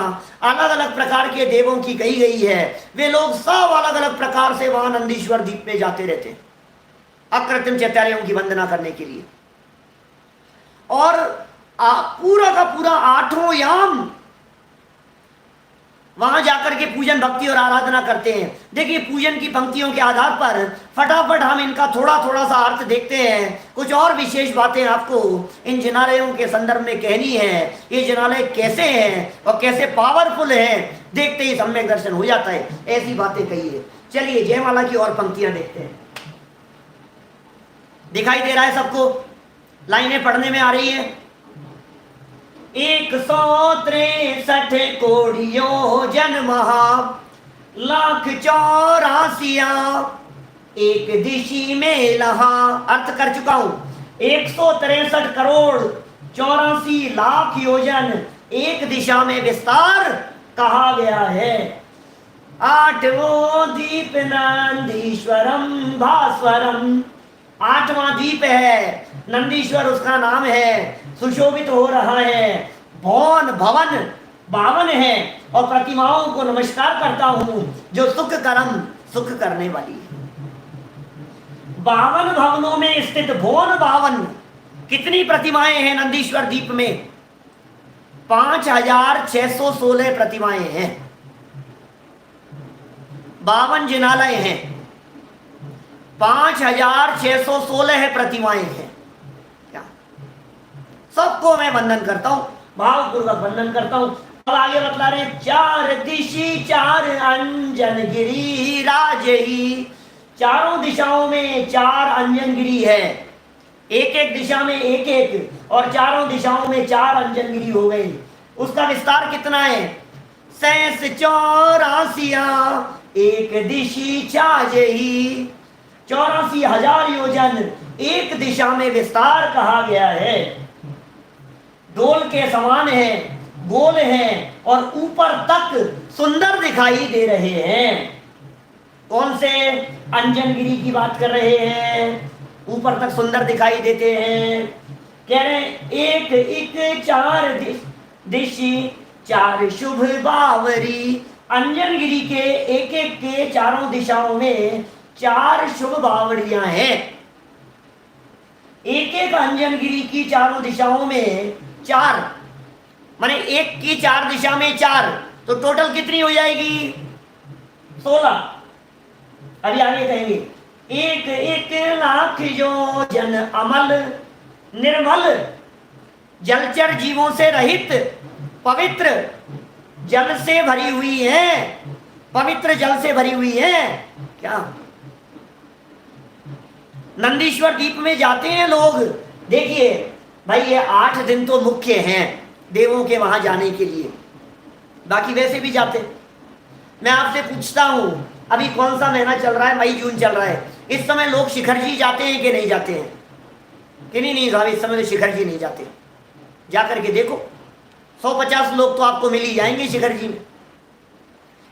अलग अलग प्रकार के देवों की कही गई है। वे लोग सब अलग अलग प्रकार से वहां नंदीश्वर द्वीप में जाते रहते हैं अकृत्रिम चैत्यालयों की वंदना करने के लिए। और पूरा का पूरा 8 याम वहां जाकर के पूजन भक्ति और आराधना करते हैं। देखिए पूजन की पंक्तियों के आधार पर फटाफट हम इनका थोड़ा थोड़ा सा अर्थ देखते हैं। कुछ और विशेष बातें आपको इन जिनालयों के संदर्भ में कहनी है। ये जिनालय कैसे हैं और कैसे पावरफुल हैं, देखते ही सम्यक दर्शन हो जाता है। ऐसी बातें कही है। चलिए जयमाला की और पंक्तियां देखते हैं। दिखाई दे रहा है सबको? लाइनें पढ़ने में आ रही है। 163 कोड़ियों महा लाख 84 एक दिशी में लहा। अर्थ कर चुका हूं। 163 करोड़ 84 लाख योजन एक दिशा में विस्तार कहा गया है। 8वां दीप नंदीश्वरम भास्वरम। 8वां दीप है, नंदीश्वर उसका नाम है, सुशोभित हो रहा है। भवन भवन 52 है और प्रतिमाओं को नमस्कार करता हूं जो सुख करने वाली है। 52 भवनों में स्थित भुवन 52। कितनी प्रतिमाएं हैं नंदीश्वर दीप में? 5616 प्रतिमाएं हैं। 52 जिनालय हैं, 5616 प्रतिमाएं हैं। क्या सबको मैं वंदन करता हूं, भावपूर्वक वंदन करता हूं। अब आगे बतला रहे, 4 दिशी 4 अंजन गिरी राजही। चारों दिशाओं में 4 अंजन गिरी है। एक एक दिशा में एक एक, और चारों दिशाओं में 4 अंजन गिरी हो गई। उसका विस्तार कितना है? 84 एक दिशी छाजही। 84,000 योजन एक दिशा में विस्तार कहा गया है। डोल के समान है, गोल है और ऊपर तक सुंदर दिखाई दे रहे हैं। कौन से अंजनगिरी की बात कर रहे हैं? ऊपर तक सुंदर दिखाई देते हैं। कह रहे हैं एक एक 4 दिशी 4 शुभ बावरी। अंजनगिरी के एक एक के चारों दिशाओं में 4 शुभ बावड़ियां हैं। एक एक अंजनगिरी की चारों दिशाओं में 4, माने एक की 4 दिशा में 4, तो टोटल कितनी हो जाएगी? 16। अभी आगे कहेंगे, एक एक लाख योजन अमल निर्मल जलचर जीवों से रहित पवित्र जल से भरी हुई है। पवित्र जल से भरी हुई है। क्या नंदीश्वर दीप में जाते हैं लोग? देखिए भाई, ये 8 दिन तो मुख्य हैं देवों के वहां जाने के लिए, बाकी वैसे भी जाते। मैं आपसे पूछता हूं, अभी कौन सा महीना चल रहा है? मई जून चल रहा है। इस समय लोग शिखर जी जाते हैं कि नहीं जाते हैं? कि नहीं साहब, इस समय तो शिखर जी नहीं जाते। जाकर के देखो, 150 लोग तो आपको मिल ही जाएंगे शिखर जी में।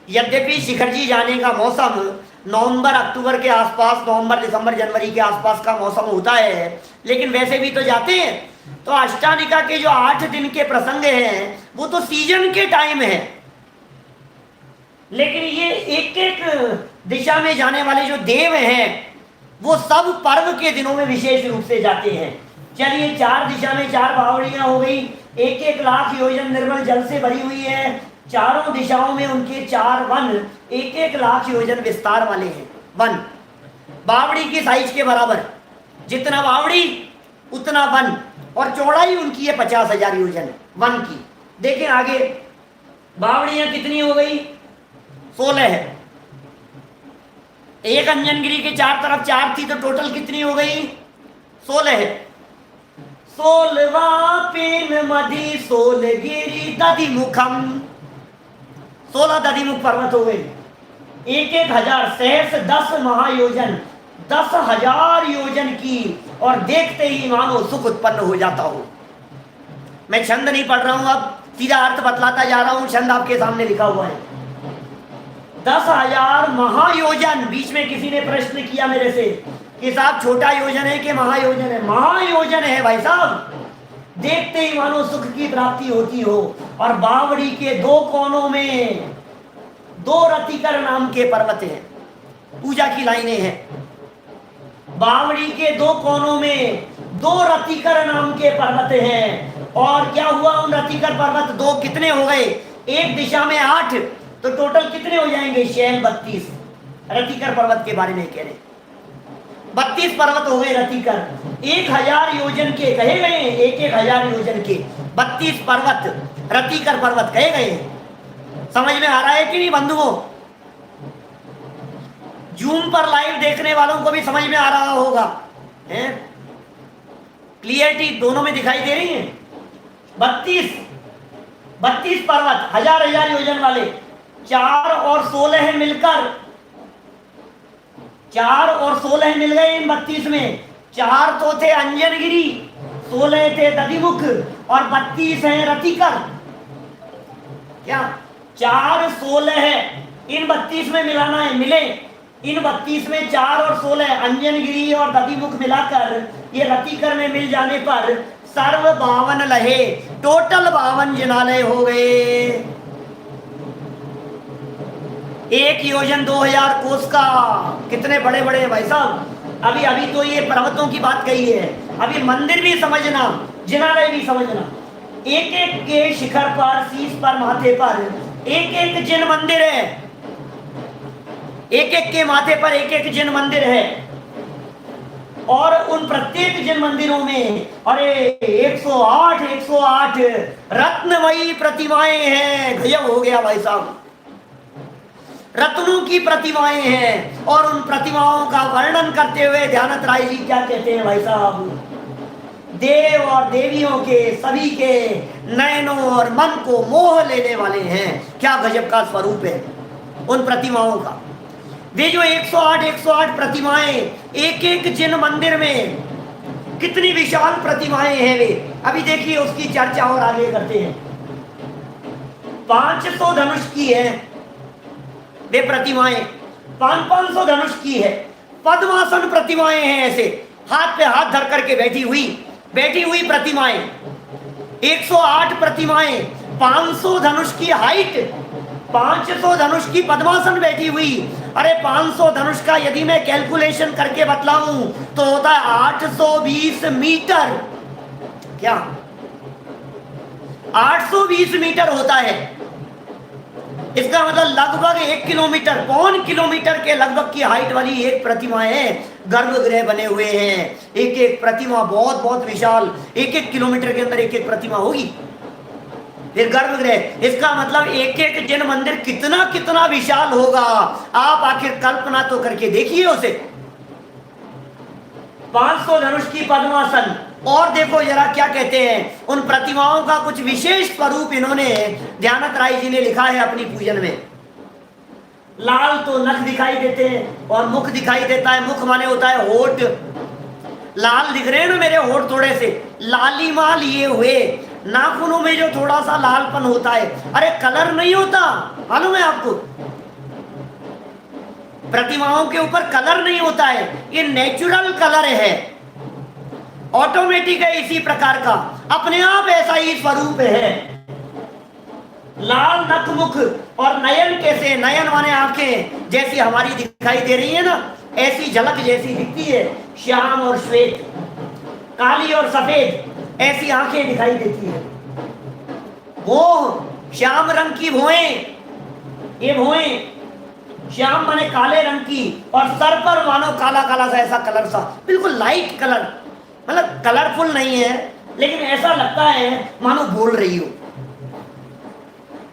यद्यपि शिखर जी जाने का मौसम नवंबर अक्टूबर के आसपास, नवंबर दिसंबर जनवरी के आसपास का मौसम होता है, लेकिन वैसे भी तो जाते हैं। तो अष्टानिका के जो 8 दिन के प्रसंग हैं वो तो सीजन के टाइम है, लेकिन ये एक एक दिशा में जाने वाले जो देव हैं वो सब पर्व के दिनों में विशेष रूप से जाते हैं। चलिए, 4 दिशा में 4 बावड़ियां हो गई, एक एक लाख योजन निर्मल जल से भरी हुई है। चारों दिशाओं में उनके 4 वन एक एक लाख योजन विस्तार वाले हैं। वन बावड़ी की साइज के बराबर, जितना बावड़ी उतना वन, और चौड़ाई उनकी है 50,000 योजन वन की। देखें आगे, बावड़ियां कितनी हो गई? 16 है। एक अंजनगिरी के 4 तरफ 4 थी, तो टोटल कितनी हो गई? 16 है। 16वां पेन मधि 16 गिरी दधि मुखम। 16 दधिमुख पर्वत हो गए। एक एक हजार सहस 10 महायोजन, 10,000 योजन की, और देखते ही मानो सुख उत्पन्न हो जाता हो। मैं छंद नहीं पढ़ रहा हूं, अब सीधा अर्थ बतलाता जा रहा हूं। छंद आपके सामने लिखा हुआ है। 10,000 महायोजन। बीच में किसी ने प्रश्न किया मेरे से कि साहब छोटा योजन है कि महायोजन है? महायोजन है भाई साहब। देखते ही मानो सुख की प्राप्ति होती हो। और बावड़ी के 2 कोनों में 2 रतिकर नाम के पर्वत हैं। पूजा की लाइनें हैं। बावड़ी के 2 कोनों में 2 रतिकर नाम के पर्वत हैं। और क्या हुआ उन रतिकर पर्वत दो कितने हो गए, एक दिशा में 8, तो टोटल कितने हो जाएंगे शैल 32। रतिकर पर्वत के बारे में कह रहे 32 पर्वत हो गए रतिकर, 1000 योजन के कहे गए, 1000 योजन के 32 पर्वत रतिकर पर्वत कहे गए। समझ में आ रहा है कि नहीं बंधुओं? जूम पर लाइव देखने वालों को भी समझ में आ रहा होगा, हैं? क्लियरिटी दोनों में दिखाई दे रही है। 32 पर्वत 1000 योजन वाले, 4 और 16 मिलकर, 4 और 16 मिल गए इन 32 में। 4 तो थे अंजनगिरी, 16 थे दधिमुख और 32 हैं रतिकर। क्या 4 16 है इन 32 में मिलाना है, मिले इन 32 में 4 और 16 अंजनगिरी और दधिमुख मिलाकर ये रतिकर में मिल जाने पर सर्व 52 लहे, टोटल 52 जिनालय हो गए। 1 योजन 2000 कोस का, कितने बड़े बड़े हैं भाई साहब। अभी तो ये पर्वतों की बात कही है, अभी मंदिर भी समझना, जिनालय भी समझना। एक एक के शिखर पर, शीश पर, माथे पर एक एक जिन मंदिर है, एक एक के माथे पर एक एक जिन मंदिर है, और उन प्रत्येक जिन मंदिरों में अरे 108 रत्नमयी प्रतिमाएं हैं। गजब हो गया भाई साहब, रत्नों की प्रतिमाएं हैं। और उन प्रतिमाओं का वर्णन करते हुए ध्यानत राय जी क्या कहते हैं भाई साहब, देव और देवियों के सभी के नयनों और मन को मोह लेने वाले हैं। क्या गजब का स्वरूप है उन प्रतिमाओं का। वे जो 108 प्रतिमाएं एक एक जिन मंदिर में, कितनी विशाल प्रतिमाएं हैं वे। अभी देखिए उसकी चर्चा और आगे करते हैं। 500 धनुष की है वे प्रतिमाएं, 500 धनुष की है। पद्मासन प्रतिमाएं हैं, ऐसे हाथ पे हाथ धर करके बैठी हुई प्रतिमाएं। 108 प्रतिमाएं, 500 धनुष की हाइट, 500 धनुष की पद्मासन बैठी हुई। अरे 500 धनुष का यदि मैं कैलकुलेशन करके बतलाऊं तो होता है 820 मीटर। क्या 820 मीटर होता है। इसका मतलब लगभग 1 किलोमीटर, 1.25 किलोमीटर के लगभग की हाइट वाली एक प्रतिमा है। गर्भगृह बने हुए हैं, एक एक प्रतिमा बहुत बहुत विशाल, 1 किलोमीटर के अंदर एक एक प्रतिमा होगी। फिर गर्भगृह, इसका मतलब एक एक जिन मंदिर कितना कितना विशाल होगा। आप आखिर कल्पना तो करके देखिए उसे। 500 धनुष की पद्मासन। और देखो जरा क्या कहते हैं, उन प्रतिमाओं का कुछ विशेष स्वरूप इन्होंने ध्यानत राय जी ने लिखा है अपनी पूजन में। लाल तो नख दिखाई देते हैं और मुख दिखाई देता है। मुख माने होता है होठ, लाल दिख रहे हैं ना मेरे होठ, थोड़े से लालिमा लिए हुए। नाखूनों में जो थोड़ा सा लालपन होता है, अरे कलर नहीं होता, मालूम है आपको? प्रतिमाओं के ऊपर कलर नहीं होता है, ये नेचुरल कलर है, ऑटोमेटिक है इसी प्रकार का, अपने आप ऐसा ही स्वरूप है। लाल नख मुख और नयन कैसे, नयन माने आंखें जैसी हमारी दिखाई दे रही है ना, ऐसी झलक जैसी दिखती है। श्याम और श्वेत, काली और सफेद ऐसी आंखें दिखाई देती है। भों, श्याम रंग की भोएं, ये भोएं श्याम माने काले रंग की, और सर पर मानो काला काला सा ऐसा कलर सा, बिल्कुल लाइट कलर, मतलब कलरफुल नहीं है लेकिन ऐसा लगता है मानो बोल रही हो,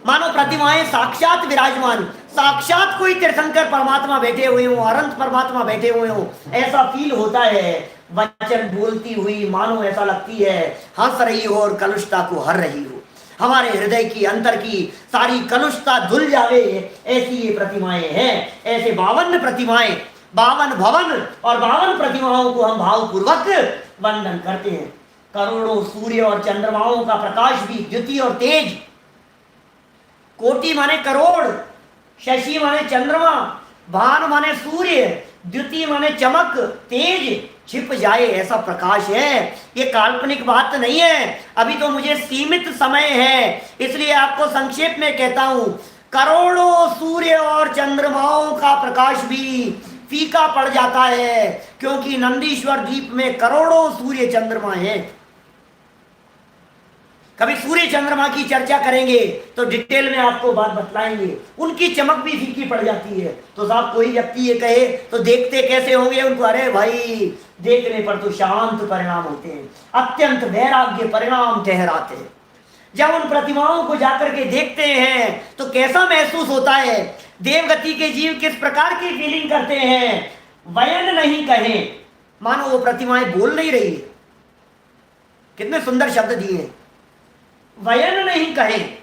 मानो प्रतिमाएं साक्षात विराजमान, साक्षात कोई तीर्थंकर परमात्मा बैठे हुए हो, अनंत परमात्मा बैठे हुए हो, ऐसा फील होता है। वचन बोलती हुई मानो ऐसा लगती है हंस रही हो और कलुषता को हर रही हो, हमारे हृदय की अंतर की सारी कलुषता धुल जावे, ऐसी ये प्रतिमाएं हैं। ऐसे 52 प्रतिमाएं, 52 भवन और 52 प्रतिमाओं को हम भावपूर्वक वंदन करते हैं। करोड़ों सूर्य और चंद्रमाओं का प्रकाश भी द्युति और तेज, कोटि माने करोड़, शशि माने चंद्रमा, भान माने सूर्य, द्युति माने चमक, तेज छिप जाए ऐसा प्रकाश है। ये काल्पनिक बात नहीं है। अभी तो मुझे सीमित समय है इसलिए आपको संक्षेप में कहता हूं, करोड़ों सूर्य और चंद्रमाओं का प्रकाश भी फीका पड़ जाता है क्योंकि नंदीश्वर द्वीप में करोड़ों सूर्य चंद्रमा हैं। कभी सूर्य चंद्रमा की चर्चा करेंगे तो डिटेल में आपको बात बतलाएंगे, उनकी चमक भी फीकी पड़ जाती है। तो साहब कोई व्यक्ति ये कहे तो देखते कैसे होंगे उनको, अरे भाई देखने पर तो शांत परिणाम होते हैं, अत्यंत वैराग्य परिणाम ठहराते हैं। जब उन प्रतिमाओं को जाकर के देखते हैं तो कैसा महसूस होता है, देवगति के जीव किस प्रकार की फीलिंग करते हैं, वयन नहीं कहें, मानो वो प्रतिमाएं बोल नहीं रही है। कितने सुंदर शब्द दिए हैं, वयन नहीं कहें,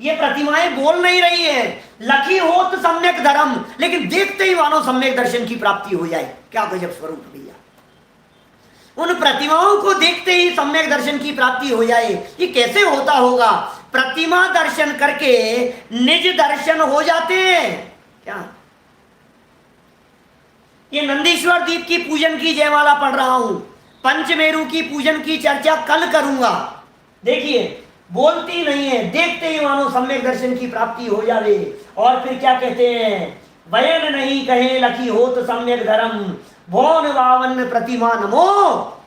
ये प्रतिमाएं बोल नहीं रही है। लखी होत सम्यक धर्म, लेकिन देखते ही मानो सम्यक दर्शन की प्राप्ति हो जाए। क्या गजब स्वरूप भैया, उन प्रतिमाओं को देखते ही सम्यक दर्शन की प्राप्ति हो जाए, ये कैसे होता होगा? प्रतिमा दर्शन करके निज दर्शन हो जाते हैं क्या? ये नंदीश्वर दीप की पूजन की जयमाला पढ़ रहा हूं, पंचमेरु की पूजन की चर्चा कल करूंगा। देखिए बोलती नहीं है, देखते ही मानो सम्यक दर्शन की प्राप्ति हो जावे। और फिर क्या कहते हैं, वयन नहीं कहे लखी होत सम्यक धर्म, भौन बावन प्रतिमा नमो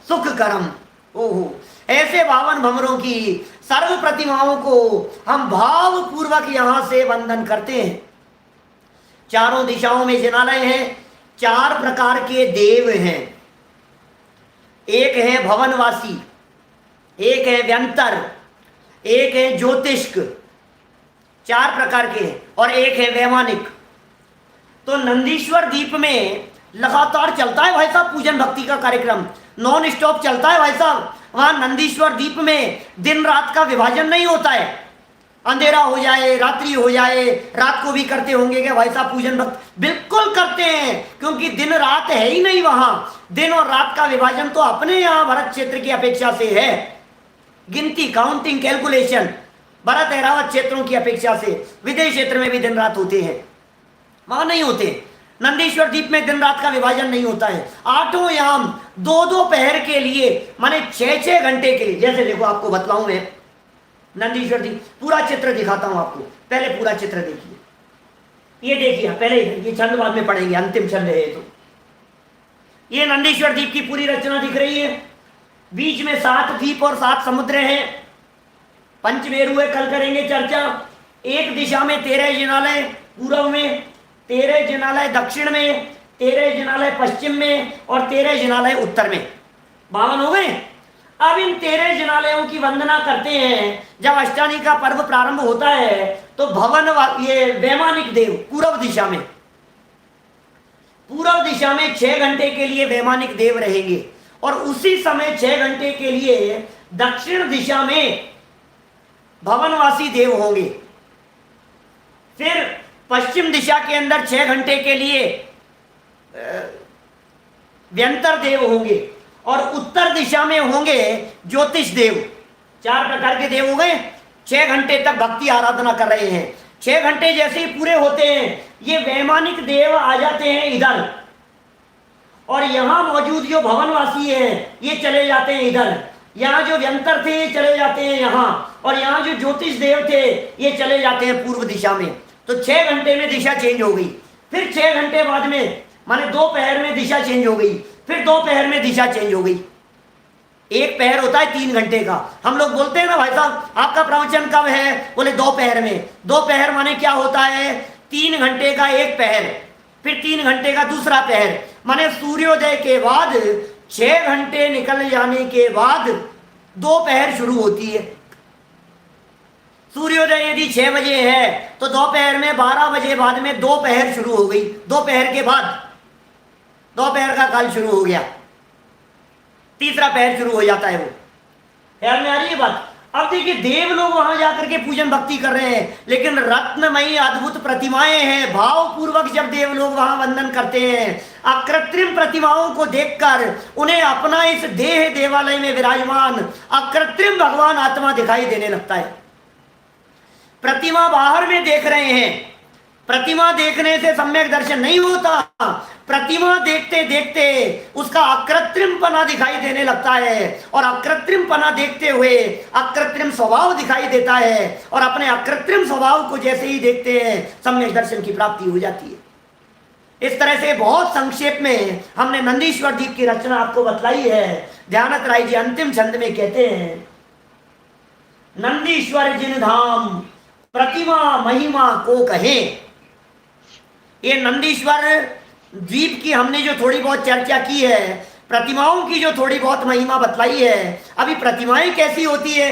सुख करम। ओहो, ऐसे बावन भंवरों की सर्व प्रतिमाओं को हम भाव पूर्वक यहां से वंदन करते हैं। चारों दिशाओं में जिनालय हैं, चार प्रकार के देव हैं, एक है भवनवासी, एक है व्यंतर, एक है ज्योतिष्क, चार प्रकार के हैं, और एक है वैमानिक। तो नंदीश्वर दीप में लगातार चलता है भाई साहब पूजन भक्ति का कार्यक्रम, नॉन स्टॉप चलता है भाई साहब। वहां नंदीश्वर दीप में दिन रात का विभाजन नहीं होता है, अंधेरा हो जाए रात्रि हो जाए, रात को भी करते होंगे क्या भाई साहब पूजन भक्त? बिल्कुल करते हैं, क्योंकि दिन रात है ही नहीं वहां। दिन और रात का विभाजन तो अपने यहां भरत क्षेत्र की अपेक्षा से है, गिनती काउंटिंग कैलकुलेशन भरत एरावत क्षेत्रों की अपेक्षा से। विदेश क्षेत्र में भी दिन रात होते हैं, वहां नहीं होते। नंदीश्वर दीप में दिन रात का विभाजन नहीं होता है। आठों याम दो दो पहर के लिए, माने 6-6 घंटे के लिए। जैसे देखो आपको बतलाऊं मैं, नंदीश्वर दीप पूरा चित्र दिखाता हूं आपको, पहले पूरा चित्र देखिए। ये देखिए पहले, ये छंद बाद में पढ़ेंगे, अंतिम छंद है तो। ये नंदीश्वर दीप की पूरी रचना दिख रही है, बीच में 7 द्वीप और 7 समुद्र हैं। पंचमेरु है, कल करेंगे चर्चा। एक दिशा में 13 जिनालय पूर्व में, 13 जिनालय दक्षिण में, 13 जिनालय पश्चिम में और 13 जिनालय उत्तर में। 52 हो गए। अब इन 13 जिनालयों की वंदना करते हैं। जब अष्टानी का पर्व प्रारंभ होता है तो भवन ये वैमानिक देव पूर्व दिशा में, पूर्व दिशा में 6 घंटे के लिए वैमानिक देव रहेंगे, और उसी समय 6 घंटे के लिए दक्षिण दिशा में भवनवासी देव होंगे। फिर पश्चिम दिशा के अंदर 6 घंटे के लिए व्यंतर देव होंगे, और उत्तर दिशा में होंगे ज्योतिष देव। 4 प्रकार के देव हो गए। 6 घंटे तक भक्ति आराधना कर रहे हैं। 6 घंटे जैसे ही पूरे होते हैं, ये वैमानिक देव आ जाते हैं इधर, और यहां मौजूद जो भवनवासी हैं ये चले जाते हैं इधर। यहाँ जो व्यंतर थे ये चले जाते हैं यहाँ, और यहाँ जो ज्योतिष देव थे ये चले जाते हैं पूर्व दिशा में। तो 6 घंटे में दिशा चेंज हो गई। फिर 6 घंटे बाद में, माने 2 पहर में दिशा चेंज हो गई। फिर 2 पहर में दिशा चेंज हो गई। एक पहर होता है 3 घंटे का। हम लोग बोलते हैं ना भाई साहब आपका प्रवचन कब है, बोले 2 पहर में। 2 पहर माने क्या होता है, 3 घंटे का एक पहर, फिर 3 घंटे का दूसरा पहर। माने सूर्योदय के बाद 6 घंटे निकल जाने के बाद 2 पहर शुरू होती है। सूर्योदय यदि 6 बजे है तो दोपहर में 12 बजे बाद में 2 पहर शुरू हो गई। दोपहर के बाद दोपहर का काल शुरू हो गया, तीसरा पहर शुरू हो जाता है। वो ख्याल में आ रही है बात? अब देखिए देव लोग वहां जाकर के पूजन भक्ति कर रहे हैं, लेकिन रत्नमयी अद्भुत प्रतिमाएं हैं। भाव पूर्वक जब देव लोग वहां वंदन करते हैं, अकृत्रिम प्रतिमाओं को देखकर उन्हें अपना इस देह देवालय में विराजमान अकृत्रिम भगवान आत्मा दिखाई देने लगता है। प्रतिमा बाहर में देख रहे हैं, प्रतिमा देखने से सम्यक दर्शन नहीं होता। प्रतिमा देखते देखते उसका अकृत्रिम पना दिखाई देने लगता है, और अकृत्रिम पना देखते हुए अकृत्रिम स्वभाव दिखाई देता है, और अपने अकृत्रिम स्वभाव को जैसे ही देखते हैं सम्यक दर्शन की प्राप्ति हो जाती है। इस तरह से बहुत संक्षेप में हमने नंदीश्वर दीप की रचना आपको बतलाई है। ध्यानत राय जी अंतिम छंद में कहते हैं, नंदीश्वर जिन धाम प्रतिमा महिमा को कहे। ये नंदीश्वर द्वीप की हमने जो थोड़ी बहुत चर्चा की है, प्रतिमाओं की जो थोड़ी बहुत महिमा बतलाई है, अभी प्रतिमाएं कैसी होती है,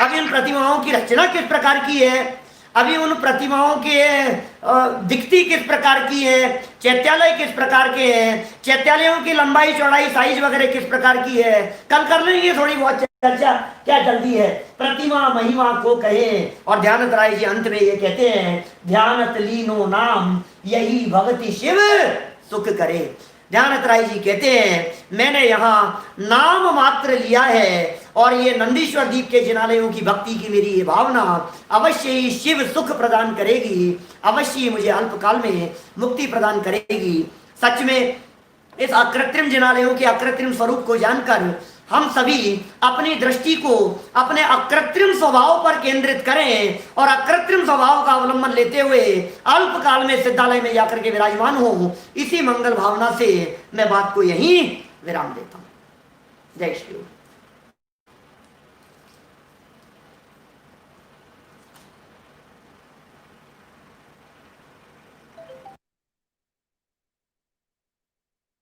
अभी उन प्रतिमाओं की रचना किस प्रकार की है, अभी उन प्रतिमाओं के दिखती किस प्रकार की है, चैत्यालय किस प्रकार के हैं, चैत्यालयों की लंबाई चौड़ाई साइज वगैरह किस प्रकार की है, कल कर लेंगे थोड़ी बहुत चर्चा, क्या जल्दी है। प्रतिमा महिमा को कहे। और ध्यानत राय जी अंत में ये कहते हैं, ध्यानत लीनो नाम यही भगति शिव सुख करे। ध्यानत राय जी कहते हैं मैंने यहाँ नाम मात्र लिया है और ये नंदीश्वर द्वीप के जिनालयों की भक्ति की मेरी ये भावना अवश्य ही शिव सुख प्रदान करेगी, अवश्य ही मुझे अल्पकाल में मुक्ति प्रदान करेगी। सच में इस अकृत्रिम जिनालयों के अकृत्रिम स्वरूप को जानकर हम सभी अपनी दृष्टि को अपने अकृत्रिम स्वभाव पर केंद्रित करें और अकृत्रिम स्वभाव का अवलंबन लेते हुए अल्पकाल में सिद्धालय में जाकर के विराजमान हो। इसी मंगल भावना से मैं बात को यहीं विराम देता हूं। जय श्री राम।